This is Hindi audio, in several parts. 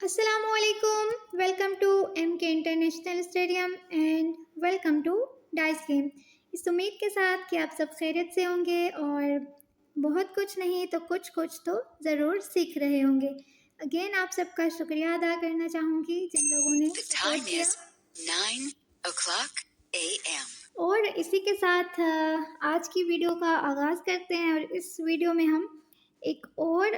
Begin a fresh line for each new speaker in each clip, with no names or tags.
Assalamualaikum. Welcome to MK international stadium and welcome to dice game. इस उम्मीद के साथ कि आप सब खैरियत से होंगे और बहुत कुछ नहीं तो कुछ कुछ तो ज़रूर सीख रहे होंगे। अगेन आप सबका शुक्रिया अदा करना चाहूँगी जिन लोगों ने सपोर्ट किया।
9 o'clock a.m.
और इसी के साथ आज की वीडियो का आगाज़ करते हैं और इस वीडियो में हम एक और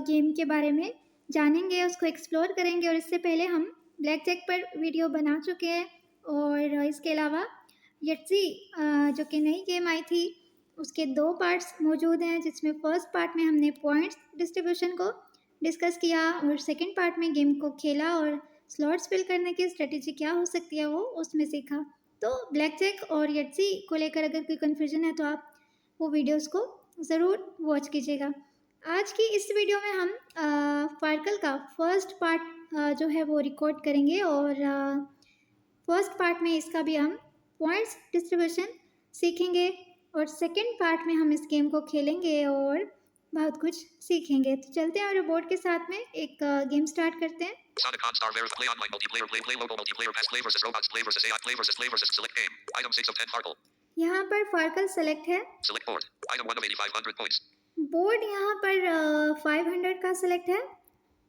गेम के बारे में जानेंगे, उसको एक्सप्लोर करेंगे। और इससे पहले हम ब्लैक जैक पर वीडियो बना चुके हैं और इसके अलावा यट्सी जो कि नई गेम आई थी उसके 2 पार्ट्स मौजूद हैं, जिसमें फर्स्ट पार्ट में हमने पॉइंट्स डिस्ट्रीब्यूशन को डिस्कस किया और सेकंड पार्ट में गेम को खेला और स्लॉट्स फिल करने की स्ट्रेटेजी क्या हो सकती है वो उसमें सीखा। तो ब्लैक जैक और यट्सी को लेकर अगर कोई कन्फ्यूजन है तो आप वो वीडियोस को ज़रूर वॉच कीजिएगा। आज की इस वीडियो में हम फार्कल का फर्स्ट पार्ट जो है वो रिकॉर्ड करेंगे और फर्स्ट पार्ट में इसका भी हम पॉइंट्स डिस्ट्रीब्यूशन सीखेंगे और सेकंड पार्ट में हम इस गेम को खेलेंगे और बहुत कुछ सीखेंगे। तो चलते हैं और बोर्ड के साथ में एक गेम स्टार्ट करते हैं।
Sonic OnStar play online multiplayer play local multiplayer pass play versus robots play versus AI play versus select game item 6 of 10 Farkle।
यहाँ पर फार्कल सेलेक्ट है।
Select board item 1 of 8500 points।
Board यहाँ पर 500 का सेलेक्ट है।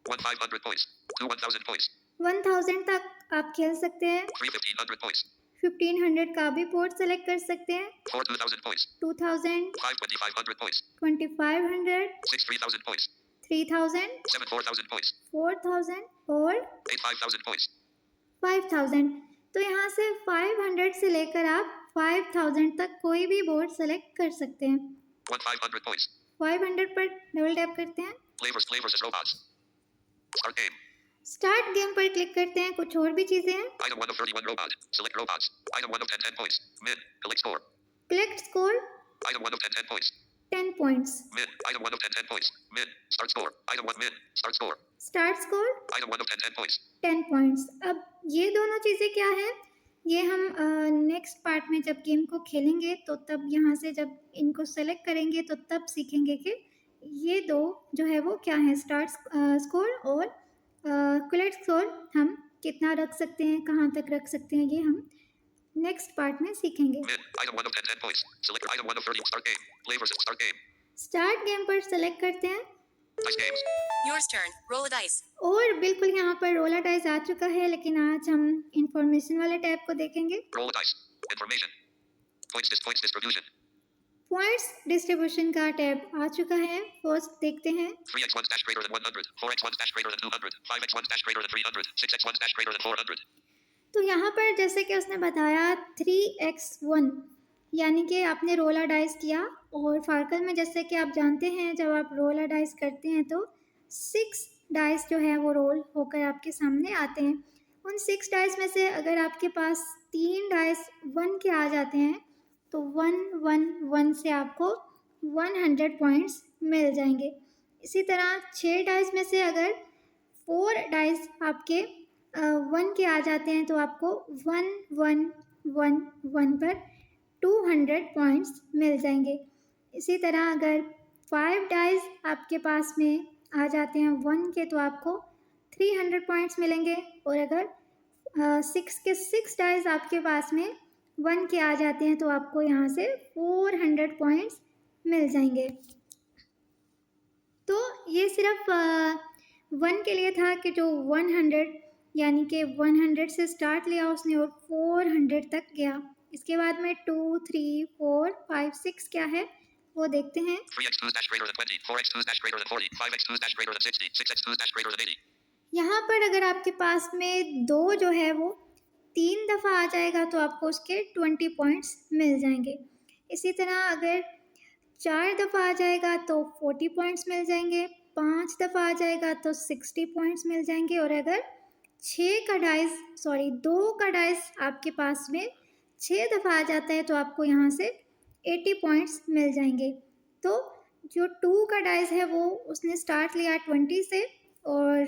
1500 points to 1000 points।
1000 तक आप खेल सकते हैं।
1500 points।
1500 का भी बोर्ड सेलेक्ट कर सकते हैं।
2000 points।
2000
2500 points।
2500
3000 points।
3000
4000 points।
4000 और
5000 points।
5000। तो यहाँ से 500 से लेकर आप 5000 तक कोई भी बोर्ड सेलेक्ट कर सकते हैं।
1500 points।
500 पर डबल टैप करते हैं।
Play versus robots। Start game।
Start game पर क्लिक करते हैं। कुछ और भी चीजें हैं।
Item 1 of 31 robot। Select robots। Item 1 of 10 points। Min। Collect score।
Collect score
Item 1 of 10 points।
10 points.
Min। Item 1 of 10 points। Min। Start score। Item 1 min। Start score।
Start score
Item 1 of 10 points।
10 points. अब ये दोनों चीज़ें क्या हैं, ये हम नेक्स्ट पार्ट में जब गेम को खेलेंगे तो तब यहाँ से जब इनको सेलेक्ट करेंगे तो तब सीखेंगे कि ये दो जो है वो क्या है, स्टार्ट स्कोर और कलेक्ट स्कोर हम कितना रख सकते हैं, कहाँ तक रख सकते हैं, ये हम नेक्स्ट पार्ट में सीखेंगे।
Min। Item 1 of 10 points। Select item 1 of 30 start game। Play versus start game।
Start game पर सेलेक्ट करते हैं
Dice games।
Yours turn. Roll a dice.
और बिल्कुल यहाँ पर रोला डाइस आ चुका है, लेकिन आज हम इंफॉर्मेशन वाले टैब को देखेंगे।
Roll a dice। Information। Points distribution।
Points distribution का टैब आ चुका है। फर्स्ट देखते हैं।
3x1 dash greater than 100। 4x1 dash greater than 200। 5x1 dash greater than 300। 6x1 dash greater than 400।
तो यहाँ पर जैसे कि उसने बताया 3x1 यानी कि आपने रोला डाइस किया और फार्कल में जैसे कि आप जानते हैं जब आप रोला डाइस करते हैं तो 6 डाइस जो है वो रोल होकर आपके सामने आते हैं। उन 6 डाइस में से अगर आपके पास 3 डाइस 1 के आ जाते हैं तो 111 से आपको 100 पॉइंट्स मिल जाएंगे। इसी तरह 6 डाइस में से अगर 4 डाइस आपके 1 के आ जाते हैं तो आपको 1111 पर 200 पॉइंट्स मिल जाएंगे। इसी तरह अगर 5 डाइस आपके पास में आ जाते हैं 1 के तो आपको 300 पॉइंट्स मिलेंगे और अगर 6 के 6 डाइस आपके पास में 1 के आ जाते हैं तो आपको यहाँ से 400 पॉइंट्स मिल जाएंगे। तो ये सिर्फ 1 के लिए था कि जो 100 यानी कि 100 से स्टार्ट लिया उसने और 400 तक गया। इसके बाद में 2 3 4 5 6 क्या है वो देखते हैं।
3x2 dash greater than 20। 4x2 dash greater than 40। 5x2 dash greater than 60। 6x2 dash greater than 80।
यहाँ पर अगर आपके पास में 2 जो है वो 3 दफ़ा आ जाएगा तो आपको उसके 20 पॉइंट्स मिल जाएंगे। इसी तरह अगर 4 दफ़ा आ जाएगा तो 40 पॉइंट्स मिल जाएंगे। 5 दफ़ा आ जाएगा तो 60 पॉइंट्स मिल जाएंगे और अगर 2 का डाइस आपके पास में 6 दफ़ा आ जाता है तो आपको यहाँ से 80 पॉइंट्स मिल जाएंगे। तो जो 2 का डाइस है वो उसने स्टार्ट लिया 20 से और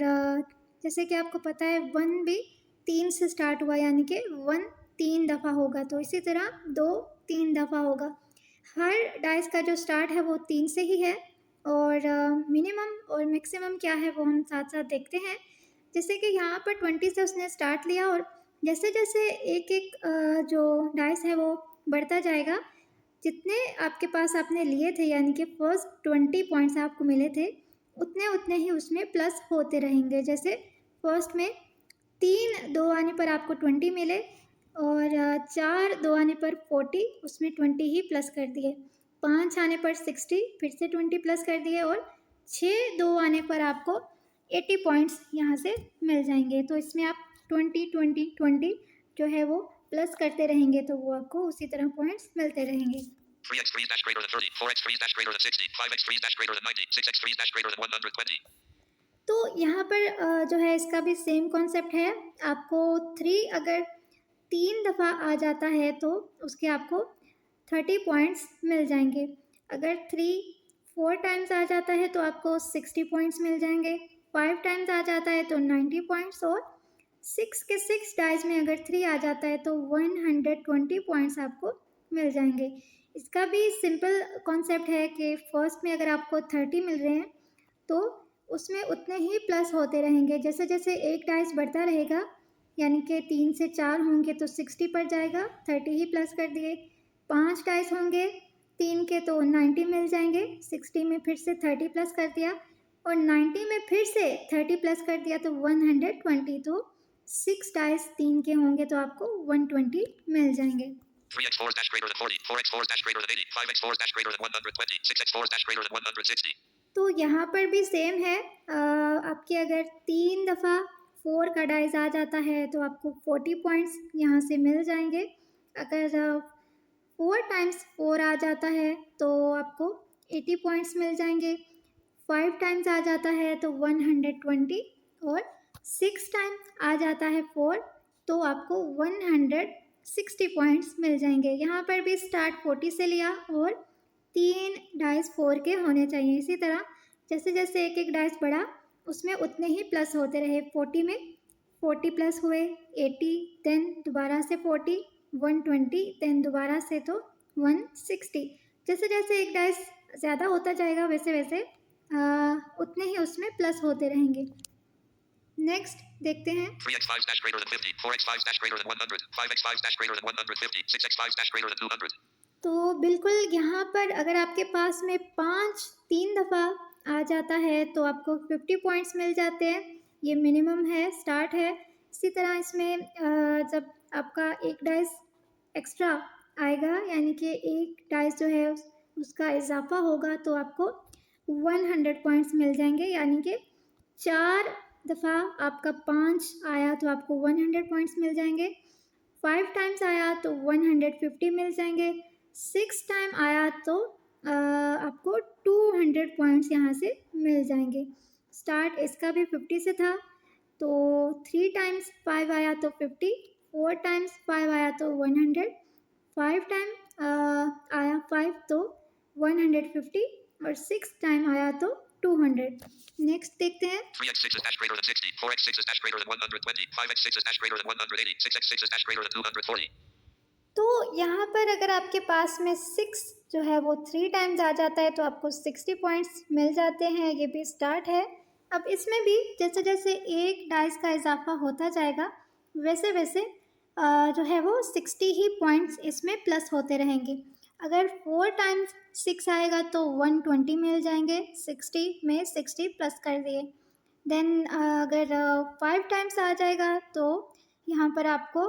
जैसे कि आपको पता है 1 भी 3 से स्टार्ट हुआ यानी कि 1 3 दफ़ा होगा, तो इसी तरह 2 3 दफ़ा होगा। हर डाइस का जो स्टार्ट है वो 3 से ही है और मिनिमम और मैक्सिमम क्या है वो हम साथ साथ देखते हैं। जैसे कि यहाँ पर 20 से उसने स्टार्ट लिया और जैसे जैसे एक एक जो डाइस है वो बढ़ता जाएगा, जितने आपके पास आपने लिए थे यानी कि फर्स्ट 20 पॉइंट्स आपको मिले थे, उतने उतने ही उसमें प्लस होते रहेंगे। जैसे फर्स्ट में 3 दो आने पर आपको 20 मिले और 4 दो आने पर 40, उसमें 20 ही प्लस कर दिए। 5 आने पर 60, फिर से 20 प्लस कर दिए और 6 दो आने पर आपको 80 पॉइंट्स यहाँ से मिल जाएंगे। तो इसमें आप 20 20 20 जो है वो प्लस करते रहेंगे तो वो आपको उसी तरह पॉइंट्स मिलते रहेंगे।
3x 3 dash greater than 30, 4x 3 dash greater than 60, 5x 3 dash greater than 90, 6x 3 dash greater than 120.
तो यहाँ पर जो है इसका भी सेम कॉन्सेप्ट है। आपको 3 अगर 3 दफ़ा आ जाता है तो उसके आपको 30 पॉइंट्स मिल जाएंगे। अगर 3 4 टाइम्स आ जाता है तो आपको 60 पॉइंट्स मिल जाएंगे। 5 टाइम्स आ जाता है तो 90 पॉइंट्स और 6 के 6 डाइज में अगर 3 आ जाता है तो 120 पॉइंट्स आपको मिल जाएंगे। इसका भी सिंपल कॉन्सेप्ट है कि फर्स्ट में अगर आपको 30 मिल रहे हैं तो उसमें उतने ही प्लस होते रहेंगे। जैसे जैसे एक डाइस बढ़ता रहेगा यानी कि 3 से 4 होंगे तो 60 पर जाएगा, 30 ही प्लस कर दिए। 5 डाइस होंगे 3 के तो 90 मिल जाएंगे, 60 में फिर से 30 प्लस कर दिया और 90 में फिर से 30 प्लस कर दिया तो 120। तो 6 डाइस 3 के होंगे तो आपको 120 मिल जाएंगे।
3x 4 dash greater than 40, 4x 4 dash greater than 80, 5x 4 dash greater than 120, 6x 4 dash greater than 160.
तो यहाँ पर भी सेम है। आपके अगर 3 दफ़ा 4 का डाइस आ जाता है तो आपको 40 पॉइंट्स यहाँ से मिल जाएंगे। अगर 4 टाइम्स 4 आ जाता है तो आपको 80 पॉइंट्स मिल जाएंगे। 5 टाइम्स आ जाता है तो 120 और 6 टाइम आ जाता है 4 तो आपको 160 पॉइंट्स मिल जाएंगे। यहाँ पर भी स्टार्ट 40 से लिया और 3 डाइस 4 के होने चाहिए। इसी तरह जैसे जैसे एक एक डाइस बढ़ा उसमें उतने ही प्लस होते रहे। 40 में 40 प्लस हुए, 80 देन दोबारा से 40, 120 देन दोबारा से तो 160। जैसे जैसे एक डाइस ज़्यादा होता जाएगा वैसे वैसे उतने ही उसमें प्लस होते रहेंगे। नेक्स्ट देखते हैं
3x 5 dash greater than 50, 4x 5 dash greater than 100, 5x 5 dash greater than 150, 6x 5 dash greater than 200.
तो बिल्कुल यहाँ पर अगर आपके पास में 3 दफ़ा आ जाता है तो आपको 50 पॉइंट्स मिल जाते हैं। ये मिनिमम है, स्टार्ट है। इसी तरह इसमें जब आपका एक डाइस एक्स्ट्रा आएगा यानी कि एक डाइस जो है उसका इजाफा होगा तो आपको 100 पॉइंट्स मिल जाएंगे। यानी कि 4 दफ़ा आपका 5 आया तो आपको 100 पॉइंट्स मिल जाएंगे। 5 टाइम्स आया तो 150 मिल जाएंगे। 6 टाइम आया तो आपको 200 पॉइंट्स यहाँ से मिल जाएंगे। स्टार्ट इसका भी 50 से था तो 3 टाइम्स 5 आया तो 50, 4 टाइम्स 5 आया तो 100, 5 टाइम आया 5 तो 150 और 6 टाइम आया तो 200। नेक्स्ट देखते हैं
3x 6 is dash greater than 60, 4x 6 is dash greater than 120, 5x 6 is dash greater than 180, 6x 6 is dash greater than 240.
तो यहाँ पर अगर आपके पास में 6 जो है वो 3 टाइम्स आ जाता है तो आपको 60 पॉइंट्स मिल जाते हैं। ये भी स्टार्ट है। अब इसमें भी जैसे जैसे एक डाइस का इजाफा होता जाएगा वैसे वैसे जो है वो 60 ही पॉइंट्स इसमें प्लस होते रहेंगे। अगर 4 टाइम्स 6 आएगा तो 120 मिल जाएंगे, 60 में 60 प्लस कर दिए। देन अगर 5 टाइम्स आ जाएगा तो यहाँ पर आपको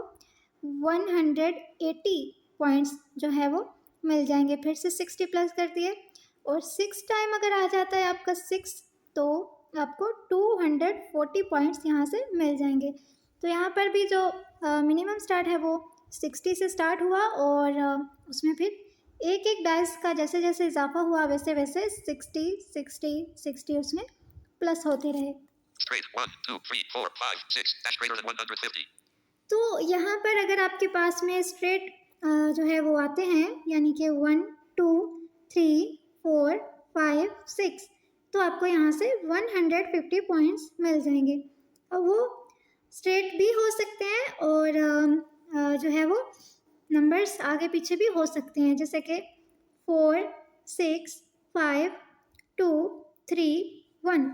180 पॉइंट्स जो है वो मिल जाएंगे। फिर से 60 प्लस कर दिए और 6 टाइम अगर आ जाता है आपका 6 तो आपको 240 पॉइंट्स यहाँ से मिल जाएंगे। तो यहाँ पर भी जो मिनिमम स्टार्ट है वो 60 से स्टार्ट हुआ और उसमें फिर एक एक डाइस का जैसे जैसे इजाफा हुआ वैसे वैसे 60 60 60 उसमें प्लस होते रहे।
Straight 1, 2, 3, 4, 5, 6 dash greater than 150.
तो यहाँ पर अगर आपके पास में स्ट्रेट जो है वो आते हैं यानी कि 1 2 3 4 5 6 तो आपको यहाँ से 150 पॉइंट्स मिल जाएंगे। और वो स्ट्रेट भी हो सकते हैं और जो है वो नंबर्स आगे पीछे भी हो सकते हैं, जैसे कि 4 6 5 2 3 1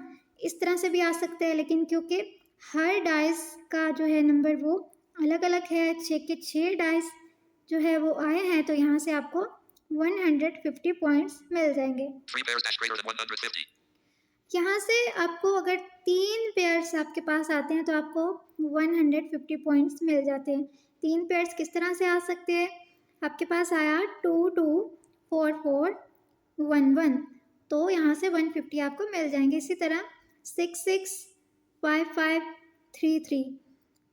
इस तरह से भी आ सकते हैं। लेकिन क्योंकि हर डाइस का जो है नंबर वो अलग अलग है। 6 के 6 डाइस जो है वो आए हैं, तो यहाँ से आपको 150 पॉइंट्स मिल जाएंगे।
3 pairs dash greater than 150.
यहाँ से आपको अगर 3 पेयर्स आपके पास आते हैं तो आपको 150 पॉइंट्स मिल जाते हैं। 3 पेयर्स किस तरह से आ सकते हैं? आपके पास आया 2 2 4 4 1 1, तो यहाँ से 150 आपको मिल जाएंगे। इसी तरह 6 6 5 5 3 3,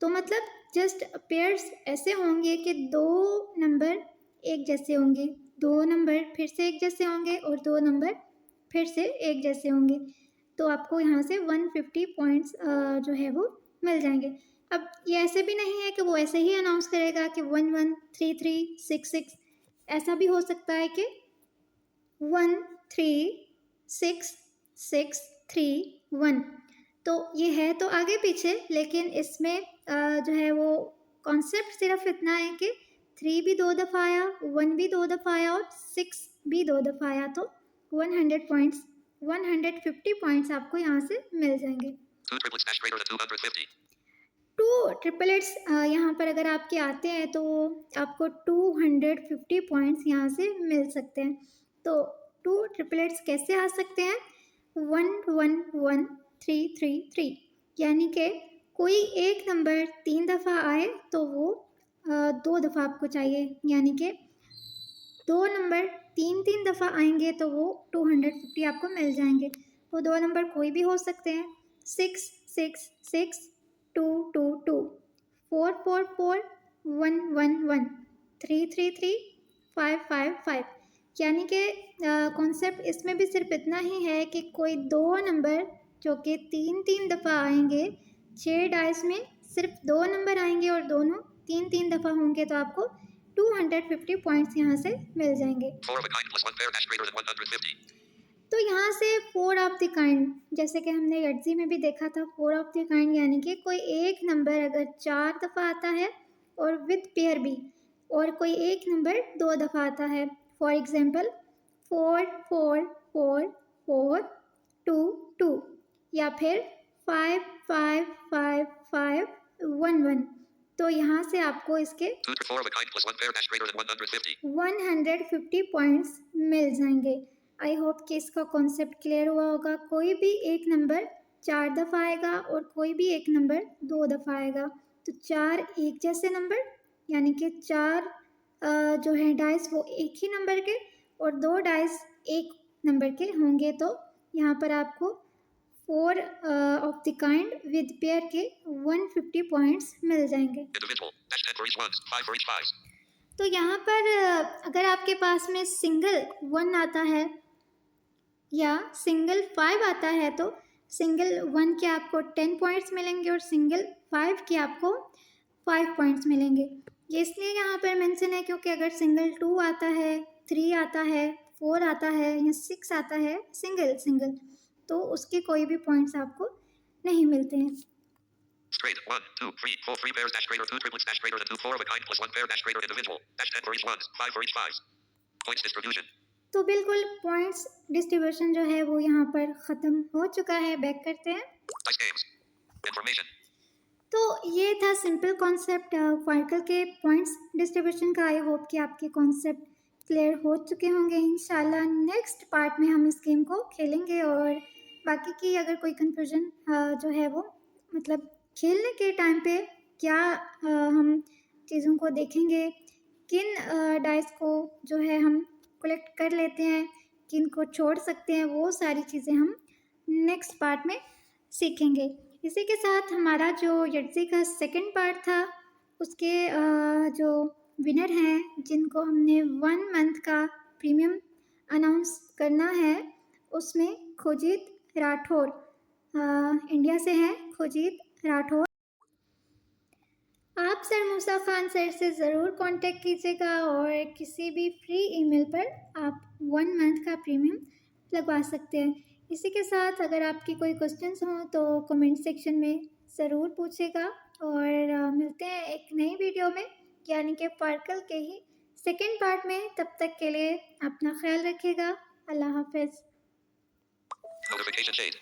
तो मतलब जस्ट पेयर्स ऐसे होंगे कि 2 नंबर एक जैसे होंगे, 2 नंबर फिर से एक जैसे होंगे और 2 नंबर फिर से एक जैसे होंगे, तो आपको यहाँ से 150 पॉइंट्स जो है वो मिल जाएंगे। अब ये ऐसे भी नहीं है कि वो ऐसे ही अनाउंस करेगा कि 1 1 3 3 6 6, ऐसा भी हो सकता है कि 1 3 6 6 3 1, तो ये है तो आगे पीछे, लेकिन इसमें जो है वो कॉन्सेप्ट सिर्फ इतना है कि 3 भी 2 दफ़ा आया, 1 भी 2 दफ़ा आया और 6 भी 2 दफ़ा आया, तो 100 पॉइंट्स 150 पॉइंट्स आपको यहाँ से मिल जाएंगे।
2 triplets dash greater than 250.
2 triplets यहाँ पर अगर आपके आते हैं तो आपको 250 पॉइंट्स यहाँ से मिल सकते हैं। तो 2 ट्रिपलेट्स कैसे आ सकते हैं? 1 1 1 3 3 3, यानी कि कोई एक नंबर 3 दफ़ा आए तो वो 2 दफ़ा आपको चाहिए, यानी कि 2 नंबर 3 दफ़ा आएंगे तो वो 250 आपको मिल जाएंगे। वो 2 नंबर कोई भी हो सकते हैं, 6 6 6 2 2 2, 4 4 4 1 1 1, 3 3 3 5 5 5, यानी कि कॉन्सेप्ट इसमें भी सिर्फ इतना ही है कि कोई 2 नंबर जो कि 3 दफ़ा आएंगे, 6 डाइस में सिर्फ 2 नंबर आएंगे और दोनों 3 दफ़ा होंगे, तो आपको 250 पॉइंट्स यहाँ से मिल जाएंगे।
4 of a kind plus 1 pair dash greater than 150.
तो यहाँ से 4 ऑफ द काइंड, जैसे कि हमने यट्जी में भी देखा था, 4 ऑफ द काइंड यानी कि कोई एक नंबर अगर 4 दफ़ा आता है और विद पेयर भी, और कोई एक नंबर 2 दफ़ा आता है, फॉर एग्जांपल 4 4 4 4 2 2, या फिर 5 5 5 5 1 1, तो यहाँ से आपको इसके
4 of a kind plus 1 pair dash greater than 150.
150 points मिल जाएंगे। आई होप कि इसका कॉन्सेप्ट क्लियर हुआ होगा। कोई भी एक नंबर 4 दफ़ा आएगा और कोई भी एक नंबर 2 दफ़ा आएगा, तो 4 एक जैसे नंबर, यानी कि 4 जो है डाइस वो एक ही नंबर के और 2 डाइस एक नंबर के होंगे, तो यहाँ पर आपको 4 of the kind with pair के 150 पॉइंट्स मिल जाएंगे।
Individual dash 10 for each ones, 5 for each fives.
तो यहाँ पर अगर आपके पास में सिंगल 1 आता है या सिंगल 5 आता है, तो सिंगल 1 के आपको 10 पॉइंट्स मिलेंगे और सिंगल 5 के आपको 5 पॉइंट्स मिलेंगे। ये इसलिए यहाँ पर मेंशन है क्योंकि अगर सिंगल 2 आता है, 3 आता है, 4 आता है या 6 आता है सिंगल, तो उसके कोई भी पॉइंट्स आपको नहीं मिलते हैं।
Straight 1 2 3 4 3 pairs dash greater 2 triplets dash greater than 2 4 of a kind plus 1 pair dash greater individual dash 10 for each ones, 5 for each fives. Points distribution.
तो बिल्कुल पॉइंट्स डिस्ट्रीब्यूशन जो है वो यहाँ पर ख़त्म हो चुका है। बैक करते हैं।
Dice games. Information.
तो ये था सिंपल कॉन्सेप्ट फार्कल के पॉइंट्स डिस्ट्रीब्यूशन का। आई होप कि आपके कॉन्सेप्ट क्लियर हो चुके होंगे। इंशाल्लाह नेक्स्ट पार्ट में हम इस गेम को खेलेंगे और बाकी की अगर कोई कन्फ्यूजन जो है वो मतलब खेलने के टाइम पे क्या हम चीज़ों को देखेंगे, किन डाइस को जो है हम कलेक्ट कर लेते हैं, किन को छोड़ सकते हैं, वो सारी चीज़ें हम नेक्स्ट पार्ट में सीखेंगे। इसी के साथ हमारा जो यट्जी का सेकंड पार्ट था उसके जो विनर हैं जिनको हमने 1 मंथ का प्रीमियम अनाउंस करना है, उसमें खुर्जीत राठौर इंडिया से हैं। खुर्जीत राठौर, आप सर मूसा खान सर से ज़रूर कांटेक्ट कीजिएगा और किसी भी फ्री ईमेल पर आप 1 मंथ का प्रीमियम लगवा सकते हैं। इसी के साथ अगर आपकी कोई क्वेश्चंस हों तो कमेंट सेक्शन में ज़रूर पूछेगा और मिलते हैं एक नई वीडियो में, यानी कि फार्कल के ही सेकंड पार्ट में। तब तक के लिए अपना ख्याल रखिएगा। अल्लाह हाफ़िज़।
Notification shade.